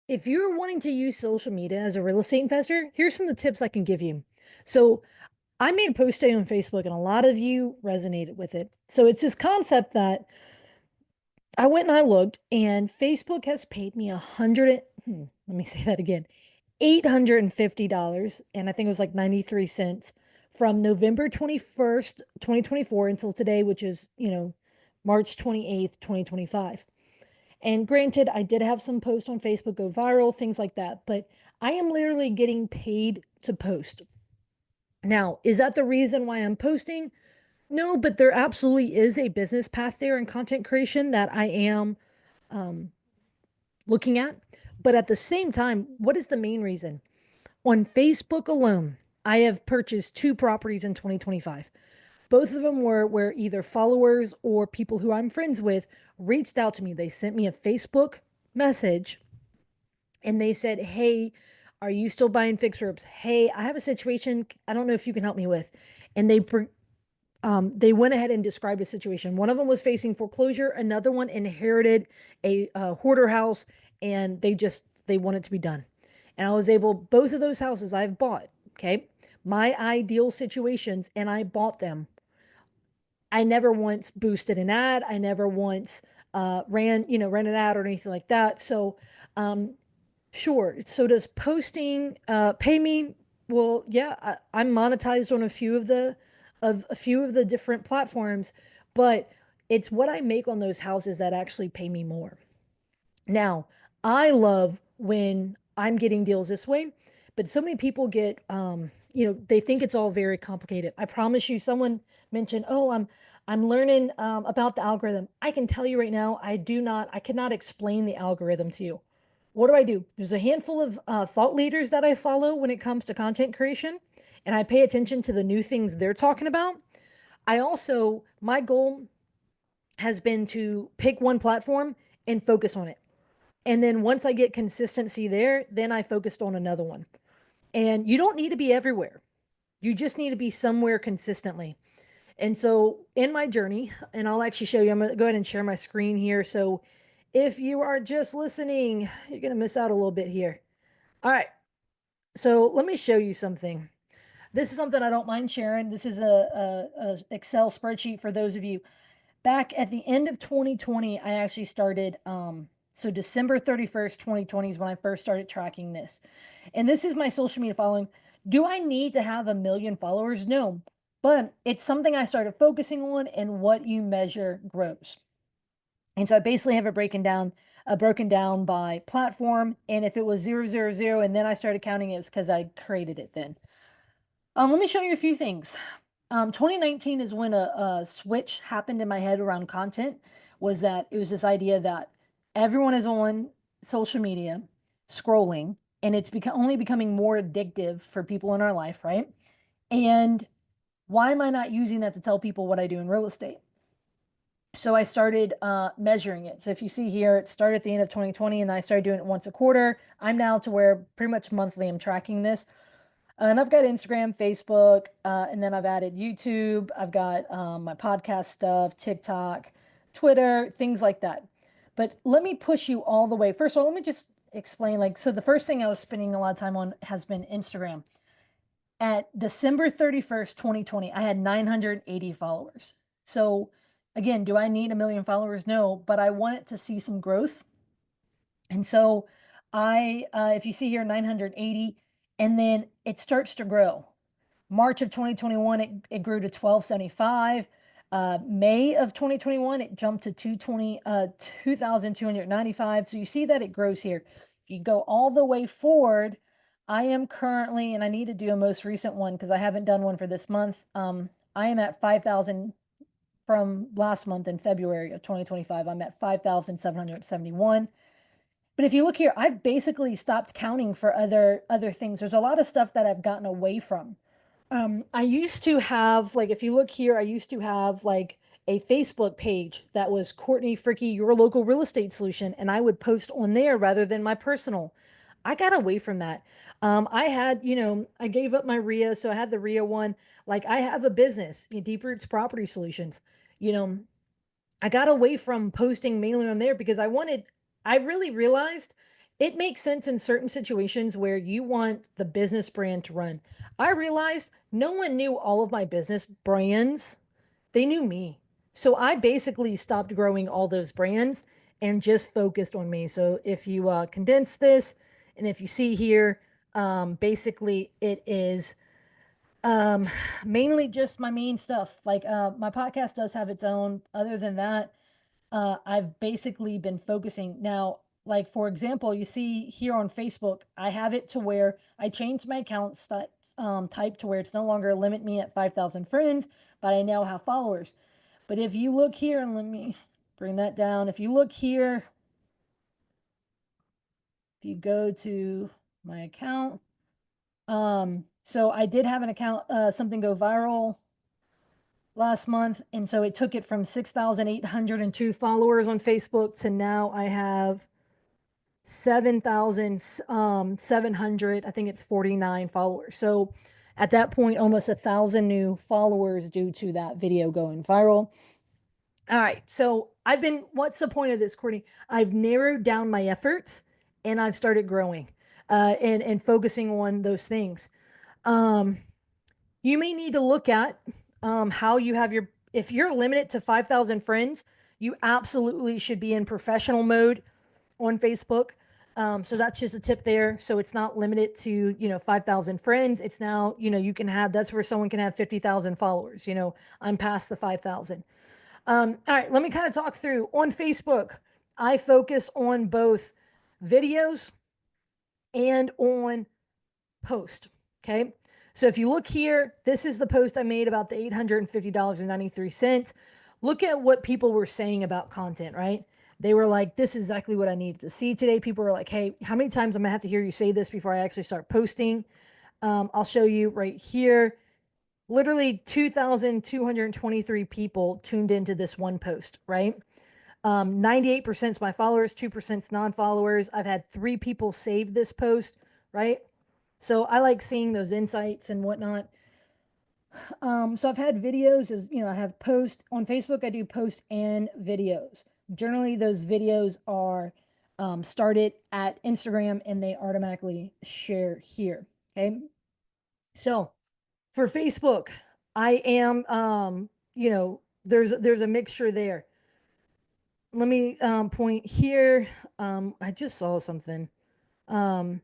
If you're wanting to use social media as a real estate investor, here's some of the tips I can give you. So, I made a post today on Facebook and a lot of you resonated with it. So, it's this concept that I went and I looked, and Facebook has paid me let me say that again, $850, and I think it was like 93 cents from November 21st, 2024 until today, which is, March 28th, 2025. And granted, I did have some posts on Facebook go viral, things like that, but I am literally getting paid to post. Now, is that the reason why I'm posting? No, but there absolutely is a business path there in content creation that I am um, looking at. But at the same time, what is the main reason? On Facebook alone, I have purchased two properties in 2025. Both of them were where either followers or people who I'm friends with reached out to me. They sent me a Facebook message and they said, "Hey, are you still buying fixer-ups? Hey, I have a situation I don't know if you can help me with." And they went ahead and described a situation. One of them was facing foreclosure. Another one inherited a hoarder house, and they want it to be done. And I was able, both of those houses I've bought. Okay, my ideal situations, and I bought them. I never once boosted an ad. I never once ran an ad or anything like that. So, um, sure. So does posting pay me? Well, yeah, I'm monetized on a few of the different platforms, but it's what I make on those houses that actually pay me more. Now, I love when I'm getting deals this way, but so many people get, they think it's all very complicated. I promise you, someone mentioned, "Oh, I'm learning about the algorithm." I can tell you right now, I cannot explain the algorithm to you. What do I do? There's a handful of thought leaders that I follow when it comes to content creation, and I pay attention to the new things they're talking about. My goal has been to pick one platform and focus on it. And then once I get consistency there, then I focused on another one. And you don't need to be everywhere. You just need to be somewhere consistently. And so in my journey, and I'll actually show you, I'm going to go ahead and share my screen here. So if you are just listening, you're going to miss out a little bit here. All right. So let me show you something. This is something I don't mind sharing. This is a Excel spreadsheet for those of you. Back at the end of 2020, I actually started, so December 31st, 2020 is when I first started tracking this. And this is my social media following. Do I need to have 1 million followers? No, but it's something I started focusing on, and what you measure grows. And so I basically have it broken down by platform. And if it was 000, and then I started counting it, was because I created it then. Let me show you a few things. 2019 is when a switch happened in my head around content. Was that it was this idea that everyone is on social media scrolling, and it's only becoming more addictive for people in our life, right? And why am I not using that to tell people what I do in real estate? So I started measuring it. So if you see here, it started at the end of 2020, and I started doing it once a quarter. I'm now to where pretty much monthly I'm tracking this. And I've got Instagram, Facebook, and then I've added YouTube. I've got my podcast stuff, TikTok, Twitter, things like that. But let me push you all the way. First of all, let me just explain, so the first thing I was spending a lot of time on has been Instagram. At December 31st, 2020, I had 980 followers. So again, do I need 1 million followers? No, but I wanted to see some growth. And so if you see here, 980, and then it starts to grow. March of 2021, it grew to 1275. May of 2021, it jumped to 2,295. So you see that it grows here. If you go all the way forward, I am currently, and I need to do a most recent one because I haven't done one for this month. I am at 5,000 from last month in February of 2025. I'm at 5,771. But if you look here, I've basically stopped counting for other things. There's a lot of stuff that I've gotten away from. I used to have, like, if you look here, I used to have like a Facebook page that was Courtney Fricky, your local real estate solution, and I would post on there rather than my personal. I got away from that. I gave up my RIA, so I had the RIA one. Like, I have a business, Deep Roots Property Solutions. You know, I got away from posting mainly on there because I really realized it makes sense in certain situations where you want the business brand to run. I realized no one knew all of my business brands. They knew me. So I basically stopped growing all those brands and just focused on me. So if you condense this, and if you see here, basically it is um, mainly just my main stuff. Like my podcast does have its own. Other than that, I've basically been focusing now. Like for example, you see here on Facebook, I have it to where I changed my account type to where it's no longer limit me at 5,000 friends, but I now have followers. But if you look here, and let me bring that down. If you look here, if you go to my account, so I did have an account, something go viral last month, and so it took it from 6,802 followers on Facebook to now I have 7,700, I think it's 49 followers. So at that point, almost 1,000 new followers due to that video going viral. All right. So what's the point of this, Courtney? I've narrowed down my efforts and I've started growing and focusing on those things. Um, you may need to look at how you have if you're limited to 5,000 friends, you absolutely should be in professional mode on Facebook. So that's just a tip there. So it's not limited to, 5,000 friends. It's now, you can have, that's where someone can have 50,000 followers. I'm past the 5,000. All right, let me kind of talk through on Facebook. I focus on both videos and on post. Okay. So if you look here, this is the post I made about the $850.93. Look at what people were saying about content, right? They were like, this is exactly what I needed to see today. People were like, hey, how many times am I gonna have to hear you say this before I actually start posting? I'll show you right here. Literally 2,223 people tuned into this one post, right? 98% is my followers, 2% is non-followers. I've had 3 people save this post, right? So I like seeing those insights and whatnot. So I've had videos I have post on Facebook. I do post and videos. Generally, those videos are started at Instagram and they automatically share here. Okay. So for Facebook, I am, there's a mixture there. Let me point here. I just saw something. Um,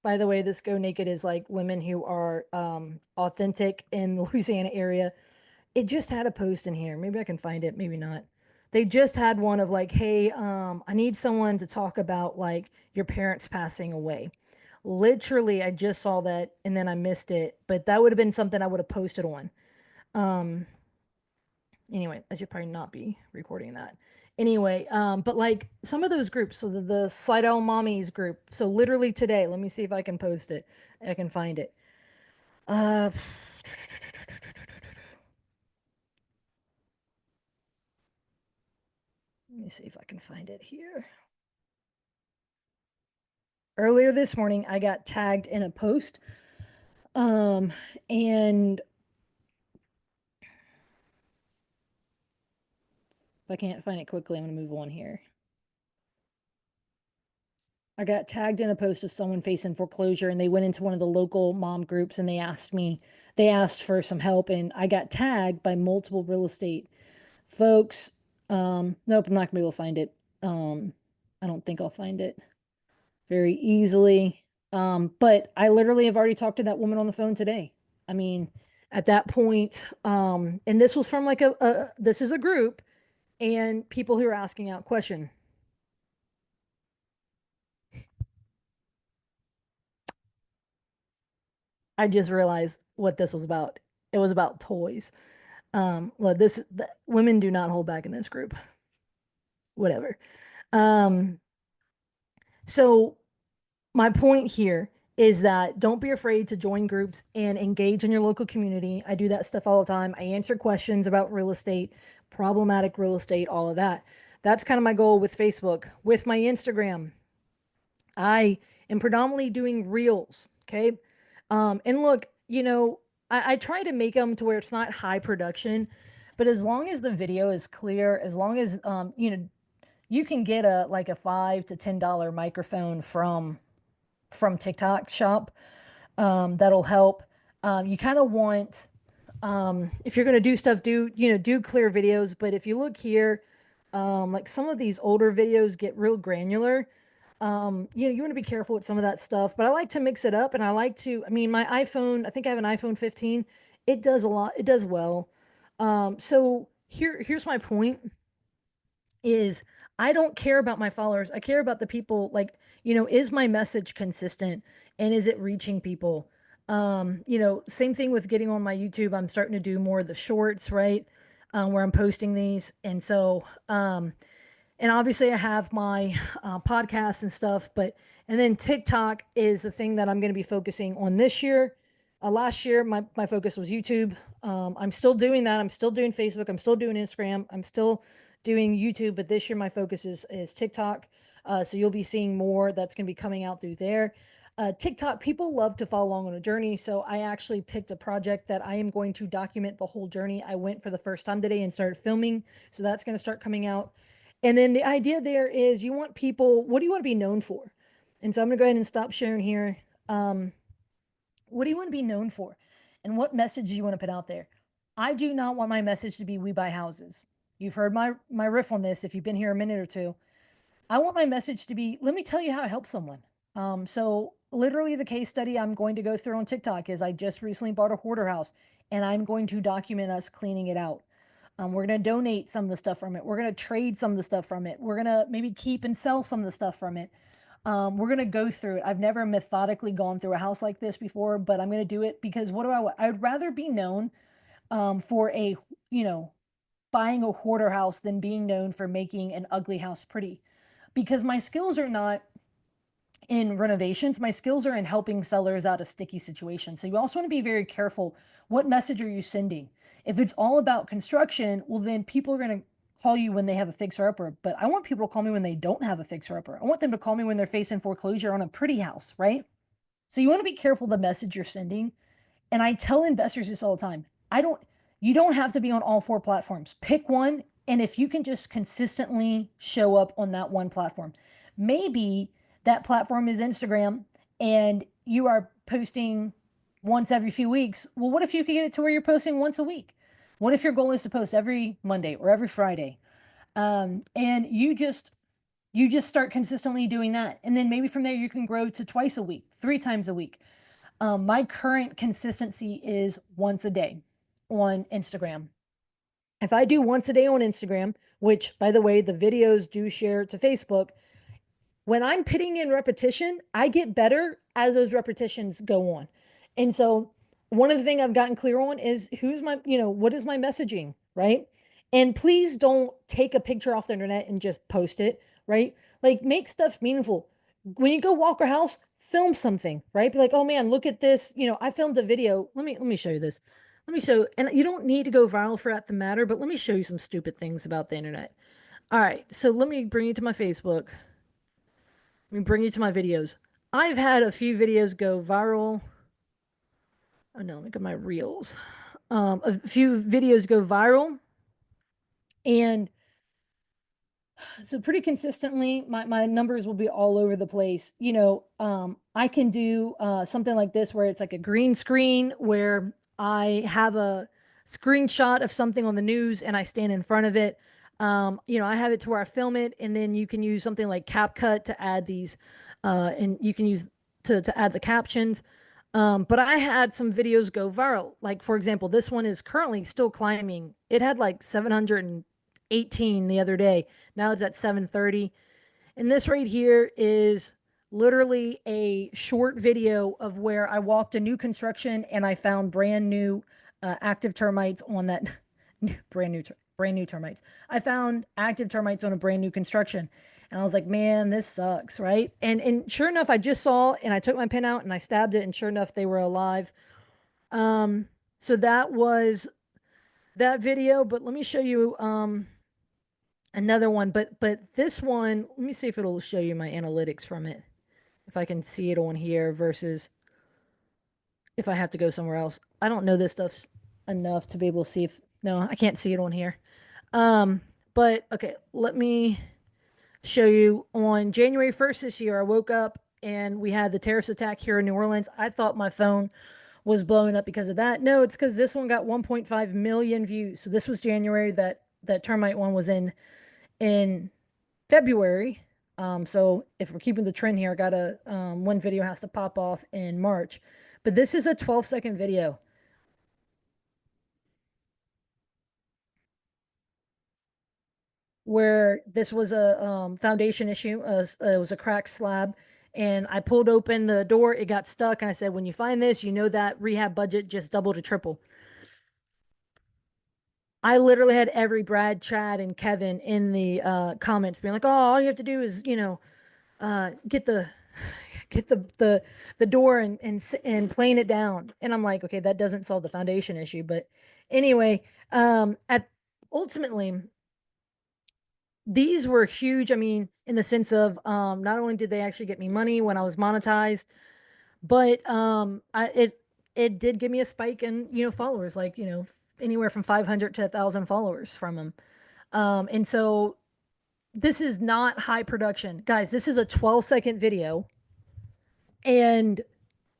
By the way, this Go Naked is like women who are authentic in the Louisiana area. It just had a post in here. Maybe I can find it, maybe not. They just had one of like, hey, I need someone to talk about like your parents passing away. Literally, I just saw that and then I missed it, but that would have been something I would have posted on. Um, anyway, I should probably not be recording that. Anyway, but like some of those groups, so the Slidell Mommies group. So literally today, let me see if I can post it. I can find it. Uh, Let me see if I can find it here. Earlier this morning, I got tagged in a post. And if I can't find it quickly, I'm going to move on here. I got tagged in a post of someone facing foreclosure and they went into one of the local mom groups and they asked for some help and I got tagged by multiple real estate folks. Nope, I'm not gonna be able to find it. I don't think I'll find it very easily. But I literally have already talked to that woman on the phone today. I mean, at that point, and this was from like this is a group and people who are asking out question. I just realized what this was about. It was about toys. Well, women do not hold back in this group. Whatever. Um, so my point here is that don't be afraid to join groups and engage in your local community. I do that stuff all the time. I answer questions about real estate, problematic real estate, all of that. That's kind of my goal with Facebook. With my Instagram, I am predominantly doing reels. Okay. And look, I try to make them to where it's not high production, but as long as the video is clear, as long as, you can get a like a $5 to $10 microphone from TikTok Shop. That'll help. You kind of want, if you're going to do stuff, do clear videos. But if you look here, like some of these older videos get real granular. You want to be careful with some of that stuff, but I like to mix it up, and I mean, my iPhone, I think I have an iPhone 15. It does a lot. It does well. So here's my point is I don't care about my followers. I care about the people, like, is my message consistent and is it reaching people? Same thing with getting on my YouTube. I'm starting to do more of the shorts, right? Where I'm posting these. And obviously I have my podcast and stuff, and then TikTok is the thing that I'm going to be focusing on this year. Last year, my focus was YouTube. I'm still doing that. I'm still doing Facebook. I'm still doing Instagram. I'm still doing YouTube, but this year my focus is TikTok. So you'll be seeing more that's going to be coming out through there. TikTok, people love to follow along on a journey. So I actually picked a project that I am going to document the whole journey. I went for the first time today and started filming. So that's going to start coming out. And then the idea there is you want people, what do you want to be known for? And so I'm going to go ahead and stop sharing here. What do you want to be known for? And what message do you want to put out there? I do not want my message to be we buy houses. You've heard my riff on this if you've been here a minute or two. I want my message to be, let me tell you how I help someone. So literally the case study I'm going to go through on TikTok is I just recently bought a hoarder house and I'm going to document us cleaning it out. We're going to donate some of the stuff from it. We're going to trade some of the stuff from it. We're going to maybe keep and sell some of the stuff from it. We're going to go through it. I've never methodically gone through a house like this before, but I'm going to do it because what do I want? I'd rather be known for buying a hoarder house than being known for making an ugly house pretty, because my skills are not in renovations. My skills are in helping sellers out of sticky situations. So you also want to be very careful. What message are you sending? If it's all about construction, well, then people are going to call you when they have a fixer-upper. But I want people to call me when they don't have a fixer-upper. I want them to call me when they're facing foreclosure on a pretty house, right? So you want to be careful the message you're sending. And I tell investors this all the time. You don't have to be on all four platforms. Pick one. And if you can just consistently show up on that one platform, maybe that platform is Instagram and you are posting once every few weeks. Well, what if you could get it to where you're posting once a week? What if your goal is to post every Monday or every Friday? And you just start consistently doing that. And then maybe from there you can grow to twice a week, 3 times a week. My current consistency is once a day on Instagram. If I do once a day on Instagram, which by the way, the videos do share to Facebook, when I'm putting in repetition, I get better as those repetitions go on. And so one of the things I've gotten clear on is what is my messaging, right? And please don't take a picture off the internet and just post it, right? Like make stuff meaningful. When you go walk our house, film something, right? Be like, oh man, look at this. I filmed a video. Let me show you this. Let me show, and you don't need to go viral for that to matter, but let me show you some stupid things about the internet. All right, so let me bring you to my Facebook. Let me bring you to my videos. I've had a few videos go viral. Oh no, look at my reels. A few videos go viral. And so pretty consistently, my numbers will be all over the place. I can do something like this where it's like a green screen where I have a screenshot of something on the news and I stand in front of it. I have it to where I film it, and then you can use something like CapCut to add these, and you can use to add the captions. But I had some videos go viral. Like, for example, this one is currently still climbing. It had like 718 the other day. Now it's at 730. And this right here is literally a short video of where I walked a new construction and I found brand new active termites on that brand new termites. I found active termites on a brand new construction. And I was like, man, this sucks, right? And sure enough, I just saw and I took my pin out and I stabbed it, and sure enough, they were alive. So that was that video, but let me show you another one. But this one, let me see if it'll show you my analytics from it. If I can see it on here versus if I have to go somewhere else. I don't know this stuff enough to be able to see if, no, I can't see it on here. But okay, let me show you on January 1st this year, I woke up and we had the terrorist attack here in New Orleans. I thought my phone was blowing up because of that. No, it's because this one got 1.5 million views. So this was January. That termite one was in February. So if we're keeping the trend here, I gotta one video has to pop off in March. But this is a 12-second video where this was a foundation issue. It was a cracked slab, and I pulled open the door. It got stuck, and I said, "When you find this, you know that rehab budget just double to triple." I literally had every Brad, Chad, and Kevin in the comments being like, "Oh, all you have to do is, get the get the door and plane it down." And I'm like, okay, that doesn't solve the foundation issue, but anyway, at ultimately these were huge. I mean, in the sense of not only did they actually get me money when I was monetized, but it did give me a spike in followers, like anywhere from 500 to 1,000 followers from them. And so this is not high production, guys. This is a 12-second video, and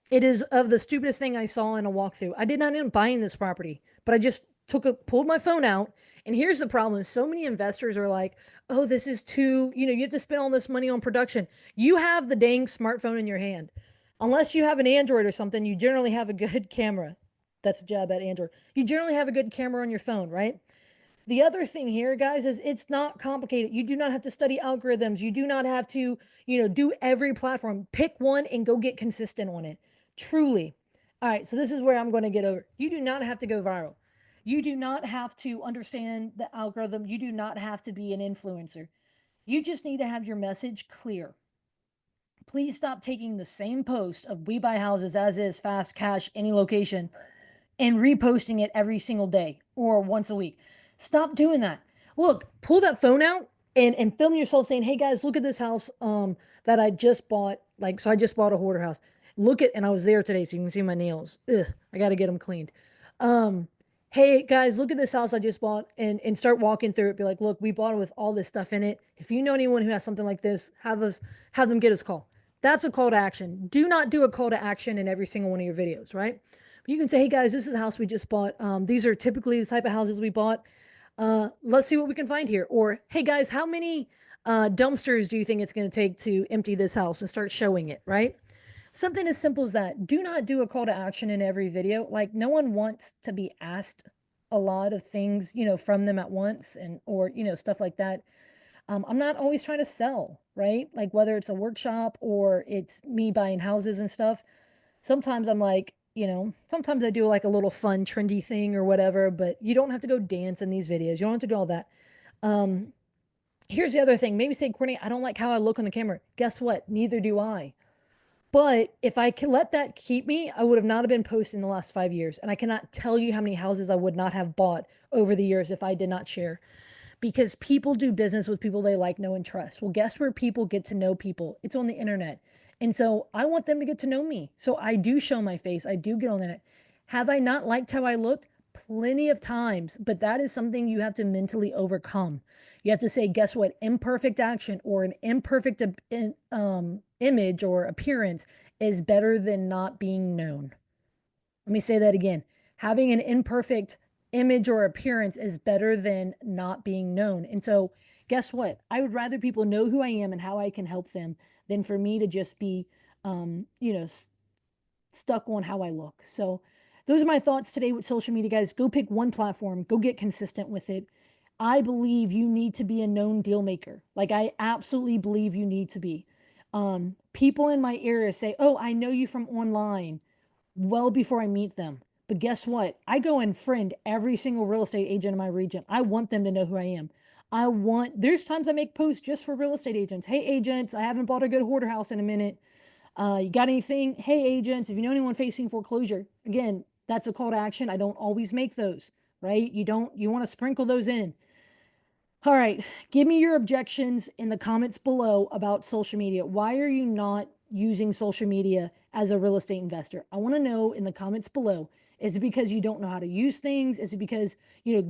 it is of the stupidest thing I saw in a walkthrough. I did not end up buying this property, but I just pulled my phone out. And here's the problem. So many investors are like, oh, this is too, you have to spend all this money on production. You have the dang smartphone in your hand. Unless you have an Android or something, you generally have a good camera. That's a jab at Android. You generally have a good camera on your phone, right? The other thing here, guys, is it's not complicated. You do not have to study algorithms. You do not have to, do every platform. Pick one and go get consistent on it. Truly. All right, so this is where I'm going to get over. You do not have to go viral. You do not have to understand the algorithm. You do not have to be an influencer. You just need to have your message clear. Please stop taking the same post of we buy houses as is, fast cash, any location, and reposting it every single day or once a week. Stop doing that. Look, pull that phone out and film yourself saying, "Hey guys, look at this house that I just bought." Like, so I just bought a hoarder house. Look at, and I was there today, so you can see my nails. Ugh, I got to get them cleaned. Um, hey guys, look at this house I just bought, and start walking through it. Be like, look, we bought it with all this stuff in it. If you know anyone who has something like this, have them get us a call. That's a call to action. Do not do a call to action in every single one of your videos, right? You can say, hey guys, this is a house we just bought. These are typically the type of houses we bought. Let's see what we can find here. Or, hey guys, how many dumpsters do you think it's going to take to empty this house, and start showing it, right? Something as simple as that. Do not do a call to action in every video. Like, no one wants to be asked a lot of things, from them at once, and or, stuff like that. I'm not always trying to sell, right? Like, whether it's a workshop or it's me buying houses and stuff. Sometimes I'm like, sometimes I do like a little fun, trendy thing or whatever, but you don't have to go dance in these videos. You don't have to do all that. Um, Here's the other thing. Maybe say, Courtney, I don't like how I look on the camera. Guess what? Neither do I. But if I can let that keep me, I would have not have been posting the last 5 years. And I cannot tell you how many houses I would not have bought over the years if I did not share, because people do business with people they like, know, and trust. Well, guess where people get to know people? It's on the internet. And so I want them to get to know me. So I do show my face. I do get on the internet. Have I not liked how I looked? Plenty of times, but that is something you have to mentally overcome. You have to say, guess what? Imperfect action or an imperfect image or appearance is better than not being known. Let me say that again. Having an imperfect image or appearance is better than not being known. And so, guess what? I would rather people know who I am and how I can help them than for me to just be, um, you know, stuck on how I look. So, those are my thoughts today with social media, guys. Go pick one platform, go get consistent with it. I believe you need to be a known deal maker. Like, I absolutely believe you need to be. People in my area say, oh, I know you from online, well before I meet them. But guess what? I go and friend every single real estate agent in my region. I want them to know who I am. There's times I make posts just for real estate agents. Hey, agents, I haven't bought a good hoarder house in a minute. You got anything? Hey, agents, if you know anyone facing foreclosure, again, that's a call to action. I don't always make those, right? You want to sprinkle those in. All right, give me your objections in the comments below about social media. Why are you not using social media as a real estate investor? I want to know in the comments below. Is it because you don't know how to use things? Is it because,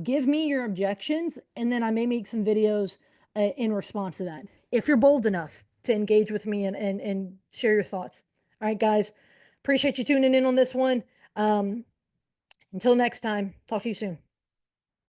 give me your objections, and then I may make some videos in response to that. if you're bold enough to engage with me and share your thoughts. All right, guys, appreciate you tuning in on this one. Until next time, talk to you soon.